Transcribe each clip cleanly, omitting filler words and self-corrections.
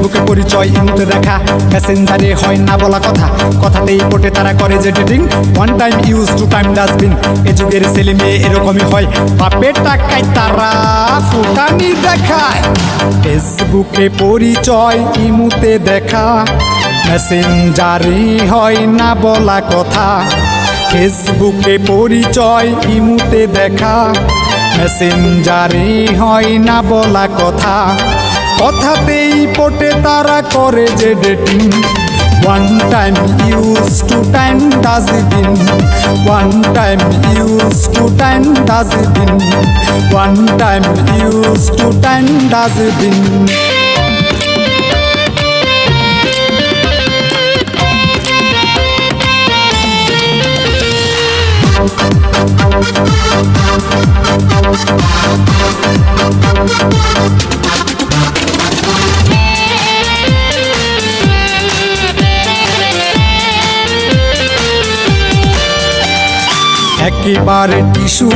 ফেসবুকে পরিচয় ইমুতে দেখা, মেসেঞ্জারে হয় না বলা কথা, কথাতেই পটে তারা করে যে dating. One time use two time dustbin, এ যুগের ছেলে মেয়ে এরকমই হয়, বাপের টাকায় তারা ফুটানি দেখায়। ফেসবুকে পরিচয় ইমুতে দেখা, মেসেঞ্জারে হয় না বলা কথা, ফেসবুকে পরিচয় ইমুতে দেখা, মেসেঞ্জারে হয় না বলা কথা, কথাতেই পটে তারা করে যে dating. One time use two time dustbin, one time use two time dustbin, one time use two time dustbin. একেবারে টিস্যু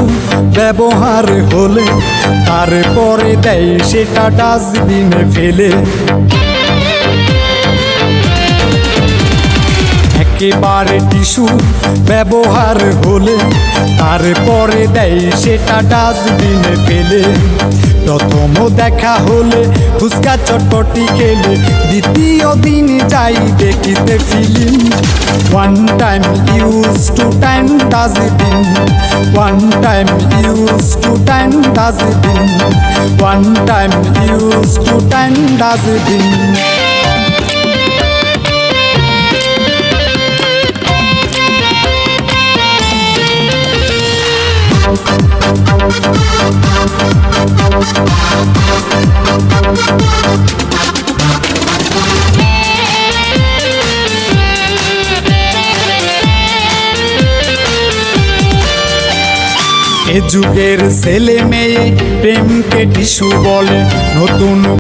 ব্যবহার হলে তারপরে দেয় সেটা ডাস্টবিনে ফেলে। একেবারে টিস্যু ব্যবহার হলে তারপরে দেয় সেটা ডাস্টবিনে ফেলে। প্রথম দেখা হলে ফুচকা চটপটি খেলে, দ্বিতীয় দিন যাই দেখিতে film. One time use two time dustbin, one time use two time dustbin, one time use two time dustbin. এ যুগের ছেলে মেয়ে প্রেমকে টিস্যু বলে, নতুন